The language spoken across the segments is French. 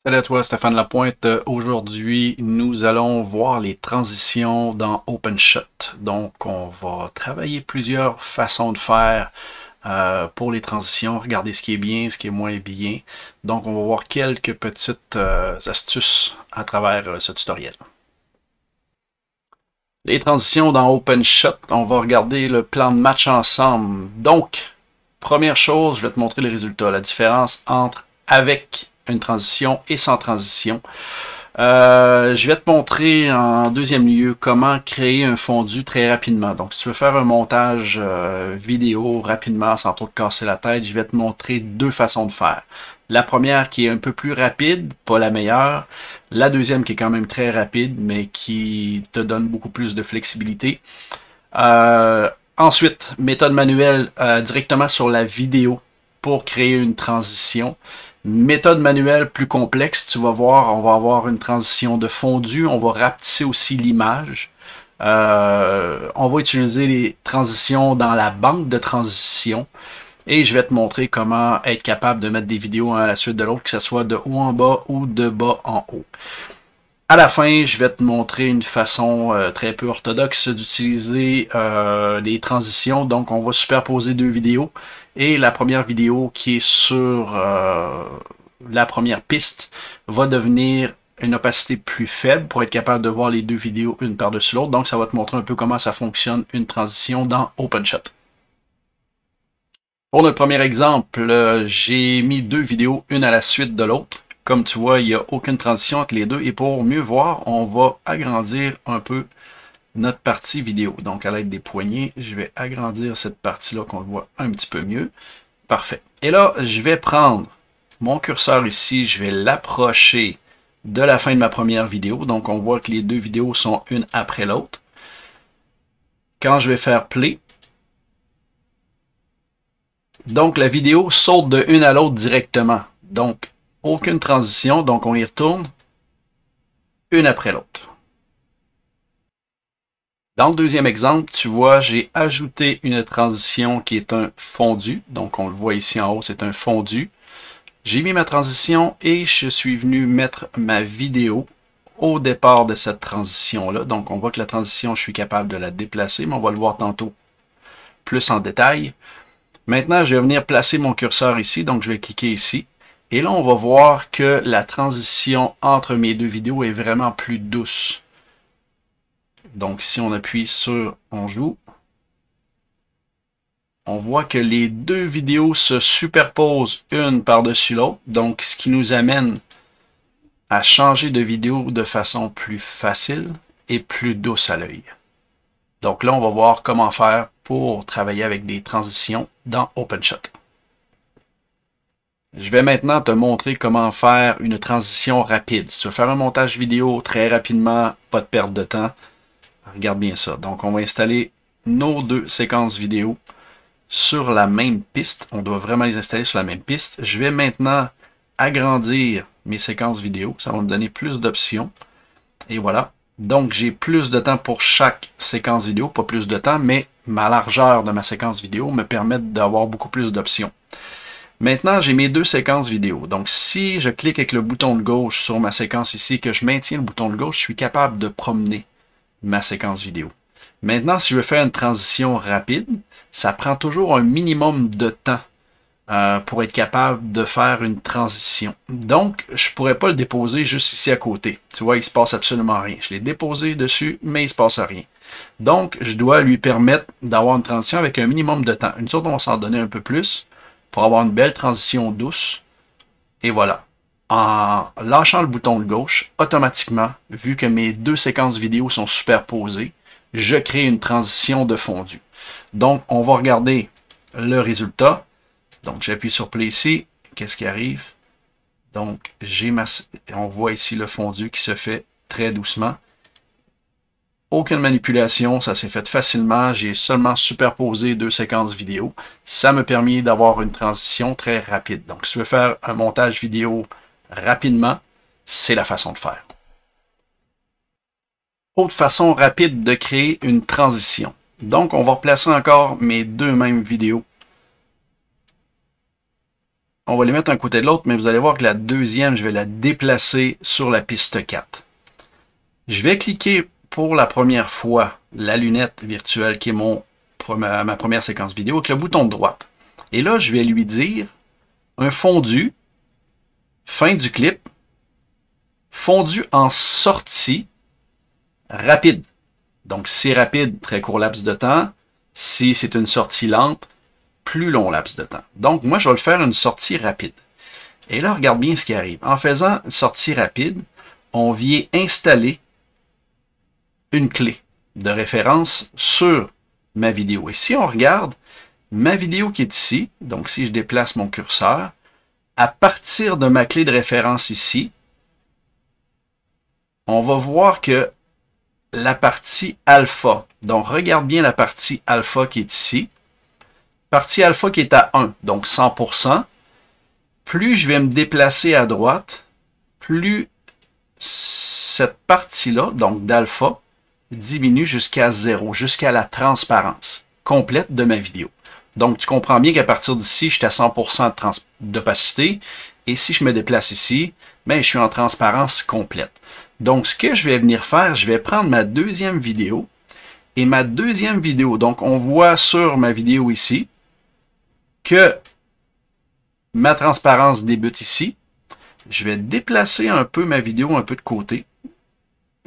Salut à toi, Stéphane Lapointe. Aujourd'hui, nous allons voir les transitions dans OpenShot. Donc, on va travailler plusieurs façons de faire pour les transitions, regarder ce qui est bien, ce qui est moins bien. Donc, on va voir quelques petites astuces à travers ce tutoriel. Les transitions dans OpenShot, on va regarder le plan de match ensemble. Donc, première chose, je vais te montrer les résultats, la différence entre avec une transition et sans transition. Je vais te montrer en deuxième lieu comment créer un fondu très rapidement. Donc, si tu veux faire un montage vidéo rapidement sans trop te casser la tête, je vais te montrer deux façons de faire. La première qui est un peu plus rapide, pas la meilleure. La deuxième qui est quand même très rapide, mais qui te donne beaucoup plus de flexibilité. Ensuite, méthode manuelle directement sur la vidéo pour créer une transition. Méthode manuelle plus complexe, tu vas voir, on va avoir une transition de fondu, on va rapetisser aussi l'image. On va utiliser les transitions dans la banque de transition. Et je vais te montrer comment être capable de mettre des vidéos un à la suite de l'autre, que ce soit de haut en bas ou de bas en haut. À la fin, je vais te montrer une façon très peu orthodoxe d'utiliser les transitions. Donc, on va superposer deux vidéos. Et la première vidéo qui est sur la première piste va devenir une opacité plus faible pour être capable de voir les deux vidéos une par-dessus l'autre. Donc, ça va te montrer un peu comment ça fonctionne une transition dans OpenShot. Pour notre premier exemple, j'ai mis deux vidéos, une à la suite de l'autre. Comme tu vois, il n'y a aucune transition entre les deux. Et pour mieux voir, on va agrandir un peu notre partie vidéo. Donc, à l'aide des poignées, je vais agrandir cette partie-là qu'on voit un petit peu mieux. Parfait. Et là, je vais prendre mon curseur ici, je vais l'approcher de la fin de ma première vidéo. Donc, on voit que les deux vidéos sont une après l'autre. Quand je vais faire play, donc la vidéo saute de une à l'autre directement. Donc, aucune transition, donc on y retourne une après l'autre. Dans le deuxième exemple, tu vois, j'ai ajouté une transition qui est un fondu. Donc, on le voit ici en haut, c'est un fondu. J'ai mis ma transition et je suis venu mettre ma vidéo au départ de cette transition-là. Donc, on voit que la transition, je suis capable de la déplacer, mais on va le voir tantôt plus en détail. Maintenant, je vais venir placer mon curseur ici. Donc, je vais cliquer ici. Et là, on va voir que la transition entre mes deux vidéos est vraiment plus douce. Donc, si on appuie sur « On joue », on voit que les deux vidéos se superposent une par-dessus l'autre. Donc, ce qui nous amène à changer de vidéo de façon plus facile et plus douce à l'œil. Donc là, on va voir comment faire pour travailler avec des transitions dans OpenShot. Je vais maintenant te montrer comment faire une transition rapide. Si tu veux faire un montage vidéo très rapidement, pas de perte de temps, regarde bien ça. Donc, on va installer nos deux séquences vidéo sur la même piste. On doit vraiment les installer sur la même piste. Je vais maintenant agrandir mes séquences vidéo. Ça va me donner plus d'options. Et voilà. Donc, j'ai plus de temps pour chaque séquence vidéo. Pas plus de temps, mais ma largeur de ma séquence vidéo me permet d'avoir beaucoup plus d'options. Maintenant, j'ai mes deux séquences vidéo. Donc, si je clique avec le bouton de gauche sur ma séquence ici, que je maintiens le bouton de gauche, je suis capable de promener ma séquence vidéo. Maintenant, si je veux faire une transition rapide, ça prend toujours un minimum de temps pour être capable de faire une transition. Donc, je ne pourrais pas le déposer juste ici à côté. Tu vois, il ne se passe absolument rien. Je l'ai déposé dessus, mais il ne se passe rien. Donc, je dois lui permettre d'avoir une transition avec un minimum de temps. Une sorte, on va s'en donner un peu plus pour avoir une belle transition douce. Et voilà. En lâchant le bouton de gauche, automatiquement, vu que mes deux séquences vidéo sont superposées, je crée une transition de fondu. Donc, on va regarder le résultat. Donc, j'appuie sur Play ici. Qu'est-ce qui arrive? Donc, on voit ici le fondu qui se fait très doucement. Aucune manipulation, ça s'est fait facilement. J'ai seulement superposé deux séquences vidéo. Ça me permet d'avoir une transition très rapide. Donc, si tu veux faire un montage vidéo rapidement, c'est la façon de faire. Autre façon rapide de créer une transition. Donc, on va replacer encore mes deux mêmes vidéos on va les mettre un côté de l'autre, mais vous allez voir que la deuxième, je vais la déplacer sur la piste 4. Je vais cliquer pour la première fois la lunette virtuelle qui est ma première séquence vidéo avec le bouton de droite. Et là, je vais lui dire un fondu, fin du clip, fondu en sortie, rapide. Donc, si c'est rapide, très court laps de temps. Si c'est une sortie lente, plus long laps de temps. Donc, moi, je vais le faire une sortie rapide. Et là, regarde bien ce qui arrive. En faisant une sortie rapide, on vient installer une clé de référence sur ma vidéo. Et si on regarde ma vidéo qui est ici, donc si je déplace mon curseur, à partir de ma clé de référence ici, on va voir que la partie alpha, donc regarde bien la partie alpha qui est ici, partie alpha qui est à 1, donc 100%, plus je vais me déplacer à droite, plus cette partie-là, donc d'alpha, diminue jusqu'à 0, jusqu'à la transparence complète de ma vidéo. Donc, tu comprends bien qu'à partir d'ici, je suis à 100% d'opacité, et si je me déplace ici, ben, je suis en transparence complète. Donc, ce que je vais venir faire, je vais prendre ma deuxième vidéo, et ma deuxième vidéo, donc on voit sur ma vidéo ici, que ma transparence débute ici. Je vais déplacer un peu ma vidéo un peu de côté,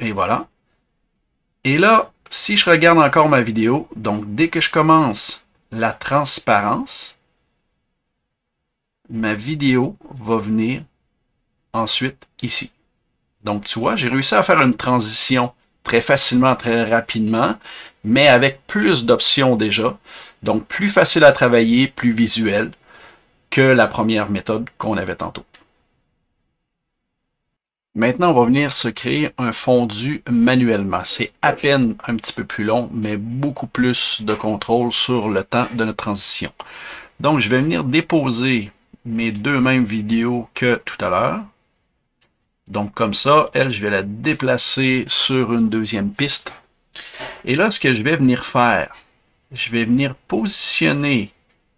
et voilà. Et là, si je regarde encore ma vidéo, donc dès que je commence la transparence, ma vidéo va venir ensuite ici. Donc tu vois, j'ai réussi à faire une transition très facilement, très rapidement, mais avec plus d'options déjà. Donc plus facile à travailler, plus visuel que la première méthode qu'on avait tantôt. Maintenant, on va venir se créer un fondu manuellement. C'est à peine un petit peu plus long, mais beaucoup plus de contrôle sur le temps de notre transition. Donc, je vais venir déposer mes deux mêmes vidéos que tout à l'heure. Donc, comme ça, elle, je vais la déplacer sur une deuxième piste. Et là, ce que je vais venir faire, je vais venir positionner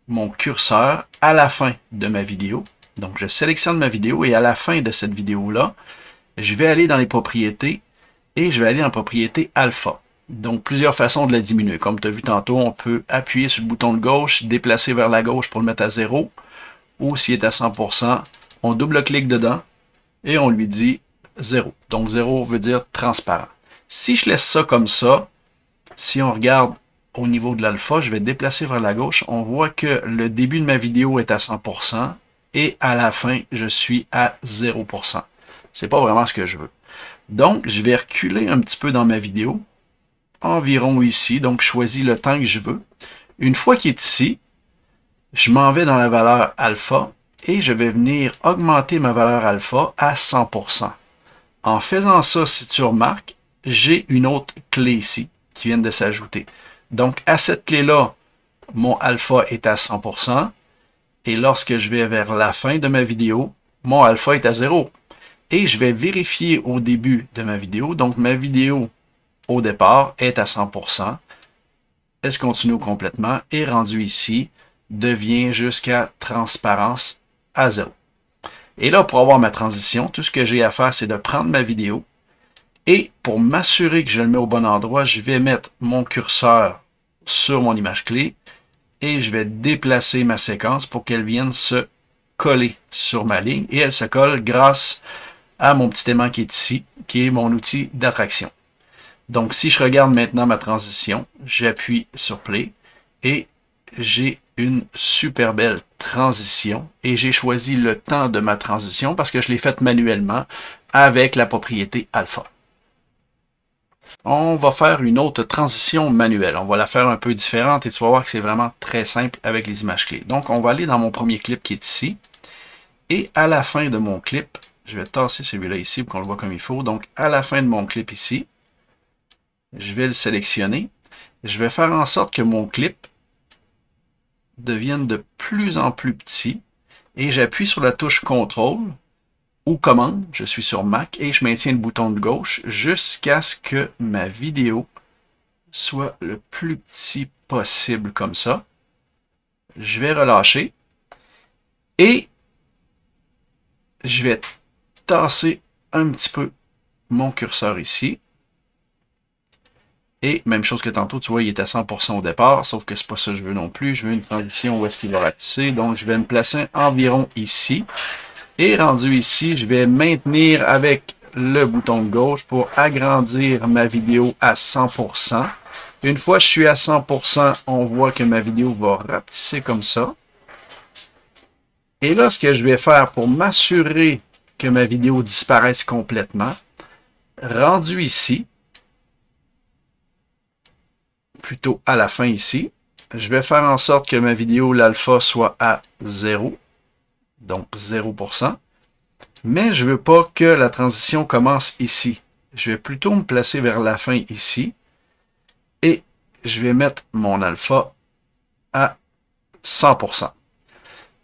mon curseur à la fin de ma vidéo. Donc, je sélectionne ma vidéo et à la fin de cette vidéo-là, je vais aller dans les propriétés et je vais aller en propriété alpha. Donc, plusieurs façons de la diminuer. Comme tu as vu tantôt, on peut appuyer sur le bouton de gauche, déplacer vers la gauche pour le mettre à 0. Ou s'il est à 100%, on double-clique dedans et on lui dit 0. Donc, 0 veut dire transparent. Si je laisse ça comme ça, si on regarde au niveau de l'alpha, je vais déplacer vers la gauche, on voit que le début de ma vidéo est à 100% et à la fin, je suis à 0%. C'est pas vraiment ce que je veux. Donc, je vais reculer un petit peu dans ma vidéo, environ ici, donc je choisis le temps que je veux. Une fois qu'il est ici, je m'en vais dans la valeur alpha et je vais venir augmenter ma valeur alpha à 100%. En faisant ça, si tu remarques, j'ai une autre clé ici qui vient de s'ajouter. Donc, à cette clé-là, mon alpha est à 100% et lorsque je vais vers la fin de ma vidéo, mon alpha est à 0. Et je vais vérifier au début de ma vidéo. Donc, ma vidéo, au départ, est à 100%. Elle se continue complètement et rendu ici, devient jusqu'à transparence à 0. Et là, pour avoir ma transition, tout ce que j'ai à faire, c'est de prendre ma vidéo. Et pour m'assurer que je le mets au bon endroit, je vais mettre mon curseur sur mon image clé. Et je vais déplacer ma séquence pour qu'elle vienne se coller sur ma ligne. Et elle se colle grâce à mon petit aimant qui est ici, qui est mon outil d'attraction. Donc, si je regarde maintenant ma transition, j'appuie sur Play et j'ai une super belle transition. Et j'ai choisi le temps de ma transition parce que je l'ai faite manuellement avec la propriété alpha. On va faire une autre transition manuelle. On va la faire un peu différente et tu vas voir que c'est vraiment très simple avec les images clés. Donc, on va aller dans mon premier clip qui est ici. Et à la fin de mon clip, je vais tasser celui-là ici pour qu'on le voit comme il faut. Donc, à la fin de mon clip ici, je vais le sélectionner. Je vais faire en sorte que mon clip devienne de plus en plus petit. Et j'appuie sur la touche CTRL ou commande. Je suis sur Mac et je maintiens le bouton de gauche jusqu'à ce que ma vidéo soit le plus petit possible comme ça. Je vais relâcher. Et je vais tasser un petit peu mon curseur ici. Et même chose que tantôt, tu vois, il est à 100% au départ, sauf que c'est pas ça que je veux non plus. Je veux une transition où est-ce qu'il va ratisser. Donc, je vais me placer environ ici. Et rendu ici, je vais maintenir avec le bouton de gauche pour agrandir ma vidéo à 100%. Une fois que je suis à 100%, on voit que ma vidéo va rapetisser comme ça. Et là, ce que je vais faire pour m'assurer que ma vidéo disparaisse complètement, rendu ici, plutôt à la fin ici, je vais faire en sorte que ma vidéo, l'alpha, soit à 0, donc 0%. Mais je ne veux pas que la transition commence ici. Je vais plutôt me placer vers la fin ici. Et je vais mettre mon alpha à 100%.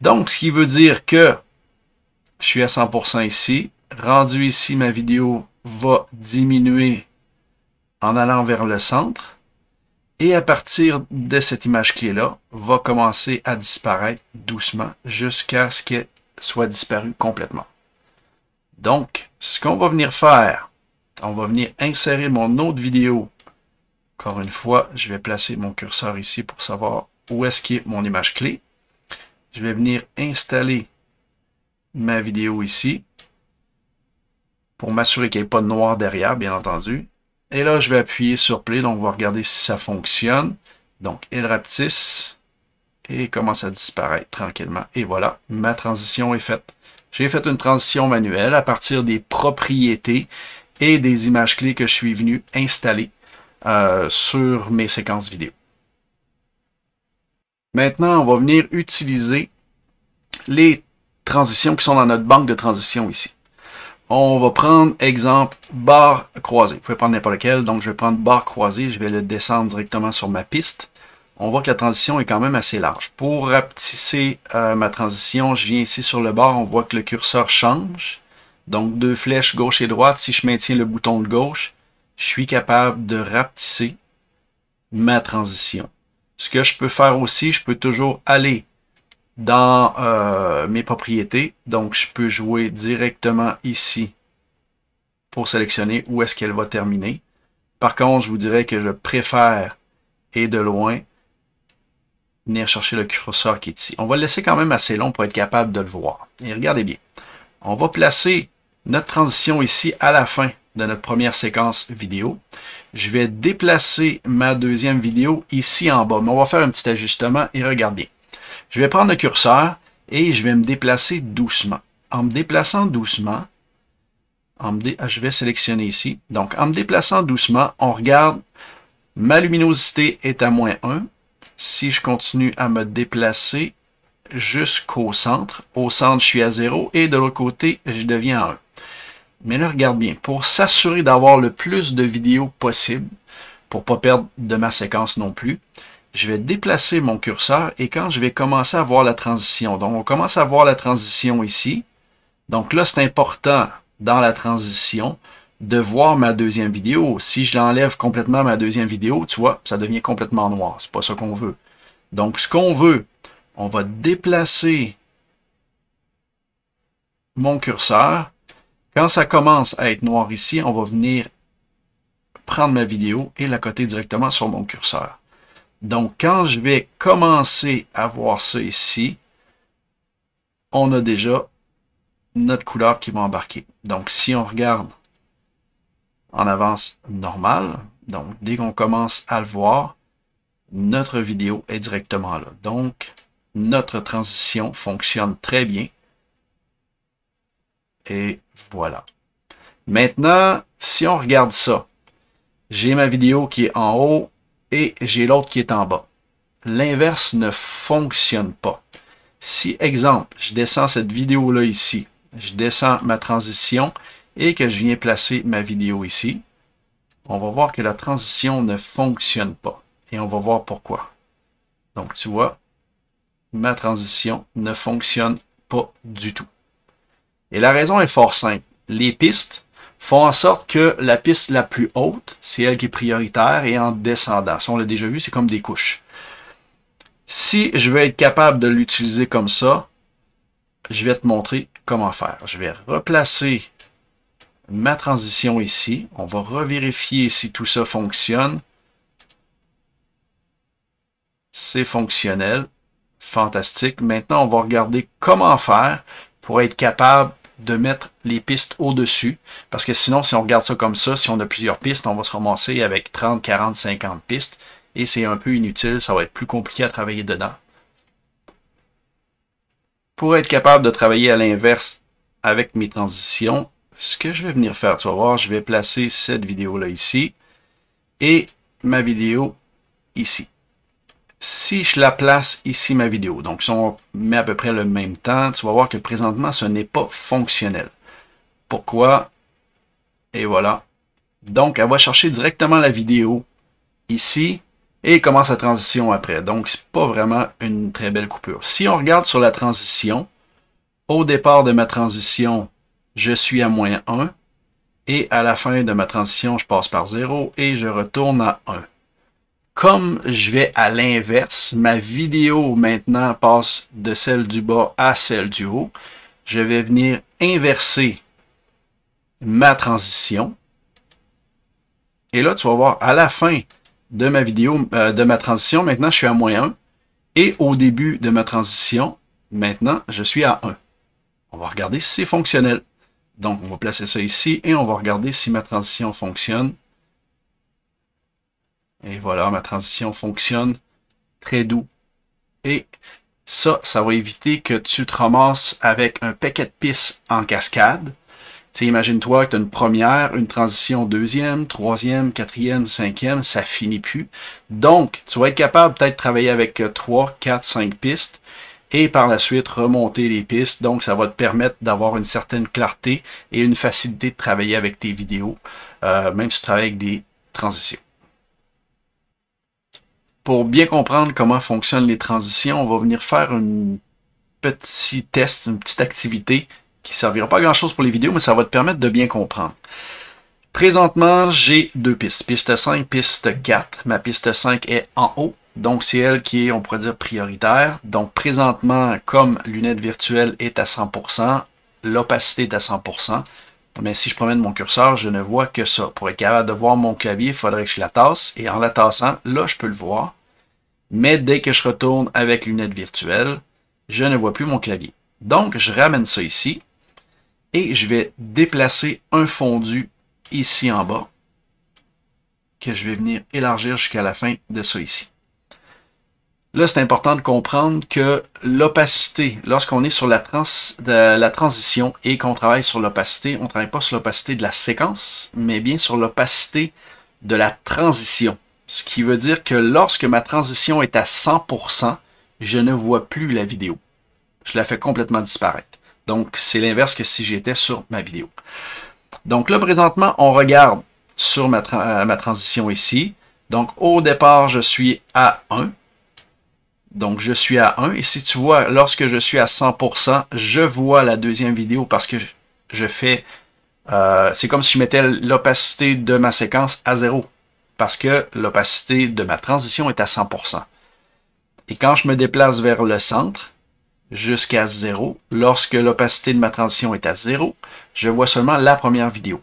Donc, ce qui veut dire que je suis à 100% ici. Rendu ici, ma vidéo va diminuer en allant vers le centre. Et à partir de cette image clé-là, va commencer à disparaître doucement jusqu'à ce qu'elle soit disparue complètement. Donc, ce qu'on va venir faire, on va venir insérer mon autre vidéo. Encore une fois, je vais placer mon curseur ici pour savoir où est-ce qu'est mon image clé. Je vais venir installer ma vidéo ici pour m'assurer qu'il n'y ait pas de noir derrière, bien entendu. Et là, je vais appuyer sur Play, donc on va regarder si ça fonctionne. Donc, il rapetisse et commence à disparaître tranquillement. Et voilà, ma transition est faite. J'ai fait une transition manuelle à partir des propriétés et des images clés que je suis venu installer sur mes séquences vidéo. Maintenant, on va venir utiliser les transitions qui sont dans notre banque de transitions ici. On va prendre, exemple, barre croisée. Vous pouvez prendre n'importe lequel, donc je vais prendre barre croisée, je vais le descendre directement sur ma piste. On voit que la transition est quand même assez large. Pour rapetisser ma transition, je viens ici sur le bord, on voit que le curseur change. Donc, deux flèches gauche et droite. Si je maintiens le bouton de gauche, je suis capable de rapetisser ma transition. Ce que je peux faire aussi, je peux toujours aller dans mes propriétés. Donc, je peux jouer directement ici pour sélectionner où est-ce qu'elle va terminer. Par contre, je vous dirais que je préfère, et de loin, venir chercher le curseur qui est ici. On va le laisser quand même assez long pour être capable de le voir. Et regardez bien. On va placer notre transition ici à la fin de notre première séquence vidéo. Je vais déplacer ma deuxième vidéo ici en bas. Mais on va faire un petit ajustement et regardez bien. Je vais prendre le curseur et je vais me déplacer doucement. En me déplaçant doucement, je vais sélectionner ici. Donc, en me déplaçant doucement, on regarde, ma luminosité est à -1. Si je continue à me déplacer jusqu'au centre, je suis à 0 et de l'autre côté, je deviens à 1. Mais là, regarde bien, pour s'assurer d'avoir le plus de vidéos possible, pour ne pas perdre de ma séquence non plus, je vais déplacer mon curseur et quand je vais commencer à voir la transition, donc on commence à voir la transition ici, donc là c'est important dans la transition de voir ma deuxième vidéo. Si je l'enlève complètement ma deuxième vidéo, tu vois, ça devient complètement noir, c'est pas ça qu'on veut. Donc ce qu'on veut, on va déplacer mon curseur, quand ça commence à être noir ici, on va venir prendre ma vidéo et la coter directement sur mon curseur. Donc, quand je vais commencer à voir ça ici, on a déjà notre couleur qui va embarquer. Donc, si on regarde en avance normale, donc dès qu'on commence à le voir, notre vidéo est directement là. Donc, notre transition fonctionne très bien. Et voilà. Maintenant, si on regarde ça, j'ai ma vidéo qui est en haut, et j'ai l'autre qui est en bas. L'inverse ne fonctionne pas. Si, exemple, je descends cette vidéo-là ici, je descends ma transition et que je viens placer ma vidéo ici, on va voir que la transition ne fonctionne pas. Et on va voir pourquoi. Donc, tu vois, ma transition ne fonctionne pas du tout. Et la raison est fort simple. Les pistes font en sorte que la piste la plus haute, c'est elle qui est prioritaire et en descendant. Ça, on l'a déjà vu, c'est comme des couches. Si je veux être capable de l'utiliser comme ça, je vais te montrer comment faire. Je vais replacer ma transition ici. On va revérifier si tout ça fonctionne. C'est fonctionnel. Fantastique. Maintenant, on va regarder comment faire pour être capable de mettre les pistes au-dessus. Parce que sinon, si on regarde ça comme ça, si on a plusieurs pistes, on va se ramasser avec 30, 40, 50 pistes. Et c'est un peu inutile. Ça va être plus compliqué à travailler dedans. Pour être capable de travailler à l'inverse avec mes transitions, ce que je vais venir faire, tu vas voir, je vais placer cette vidéo-là ici et ma vidéo ici. Si je la place ici, ma vidéo, donc si on met à peu près le même temps, tu vas voir que présentement, ce n'est pas fonctionnel. Pourquoi? Et voilà. Donc, elle va chercher directement la vidéo ici et commence la transition après. Donc, c'est pas vraiment une très belle coupure. Si on regarde sur la transition, au départ de ma transition, je suis à -1 et à la fin de ma transition, je passe par 0 et je retourne à 1. Comme je vais à l'inverse, ma vidéo maintenant passe de celle du bas à celle du haut. Je vais venir inverser ma transition. Et là, tu vas voir, à la fin de ma vidéo, de ma transition, maintenant je suis à -1. Et au début de ma transition, maintenant je suis à 1. On va regarder si c'est fonctionnel. Donc, on va placer ça ici et on va regarder si ma transition fonctionne. Et voilà, ma transition fonctionne. Très doux. Et ça va éviter que tu te ramasses avec un paquet de pistes en cascade. Tu sais, imagine-toi que tu as une première, une transition deuxième, troisième, quatrième, cinquième, ça finit plus. Donc, tu vas être capable peut-être de travailler avec 3, 4, 5 pistes et par la suite remonter les pistes. Donc, ça va te permettre d'avoir une certaine clarté et une facilité de travailler avec tes vidéos, même si tu travailles avec des transitions. Pour bien comprendre comment fonctionnent les transitions, on va venir faire un petit test, une petite activité qui ne servira pas à grand chose pour les vidéos, mais ça va te permettre de bien comprendre. Présentement, j'ai deux pistes, piste 5, piste 4. Ma piste 5 est en haut, donc c'est elle qui est, on pourrait dire, prioritaire. Donc présentement, comme lunette virtuelle est à 100%, l'opacité est à 100%, mais si je promène mon curseur, je ne vois que ça. Pour être capable de voir mon clavier, il faudrait que je la tasse, et en la tassant, là, je peux le voir. Mais dès que je retourne avec lunette virtuelle, je ne vois plus mon clavier. Donc, je ramène ça ici, et je vais déplacer un fondu ici en bas, que je vais venir élargir jusqu'à la fin de ça ici. Là, c'est important de comprendre que l'opacité, lorsqu'on est sur la transition et qu'on travaille sur l'opacité, on ne travaille pas sur l'opacité de la séquence, mais bien sur l'opacité de la transition. Ce qui veut dire que lorsque ma transition est à 100%, je ne vois plus la vidéo. Je la fais complètement disparaître. Donc, c'est l'inverse que si j'étais sur ma vidéo. Donc là, présentement, on regarde sur ma transition ici. Donc, au départ, je suis à 1. Donc, je suis à 1. Et si tu vois, lorsque je suis à 100%, je vois la deuxième vidéo parce que je fais... c'est comme si je mettais l'opacité de ma séquence à 0. Parce que l'opacité de ma transition est à 100%. Et quand je me déplace vers le centre, jusqu'à 0, lorsque l'opacité de ma transition est à 0, je vois seulement la première vidéo.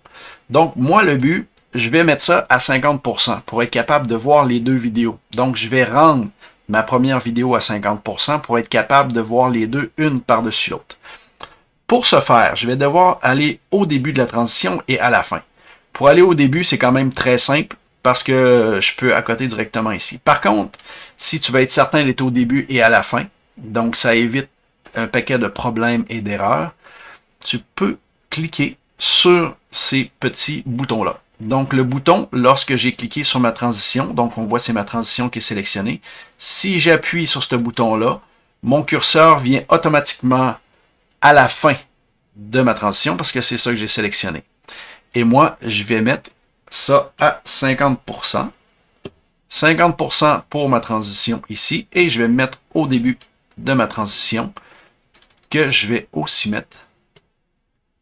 Donc, moi, le but, je vais mettre ça à 50% pour être capable de voir les deux vidéos. Donc, je vais rendre ma première vidéo à 50% pour être capable de voir les deux, une par-dessus l'autre. Pour ce faire, je vais devoir aller au début de la transition et à la fin. Pour aller au début, c'est quand même très simple parce que je peux accoter directement ici. Par contre, si tu veux être certain d'être au début et à la fin, donc ça évite un paquet de problèmes et d'erreurs, tu peux cliquer sur ces petits boutons-là. Donc le bouton, lorsque j'ai cliqué sur ma transition, donc on voit c'est ma transition qui est sélectionnée, si j'appuie sur ce bouton-là, mon curseur vient automatiquement à la fin de ma transition parce que c'est ça que j'ai sélectionné. Et moi, je vais mettre ça à 50%. 50% pour ma transition ici et je vais me mettre au début de ma transition que je vais aussi mettre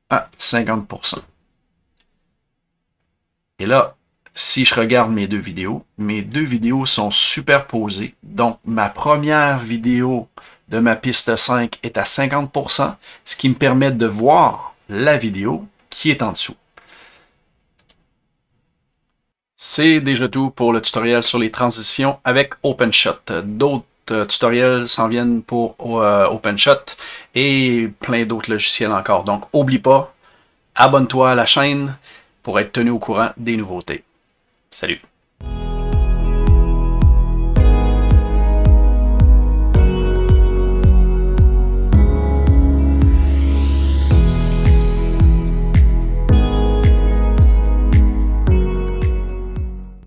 à 50%. Et là, si je regarde mes deux vidéos sont superposées. Donc, ma première vidéo de ma piste 5 est à 50%, ce qui me permet de voir la vidéo qui est en dessous. C'est déjà tout pour le tutoriel sur les transitions avec OpenShot. D'autres tutoriels s'en viennent pour OpenShot et plein d'autres logiciels encore. Donc, n'oublie pas, abonne-toi à la chaîne pour être tenu au courant des nouveautés. Salut!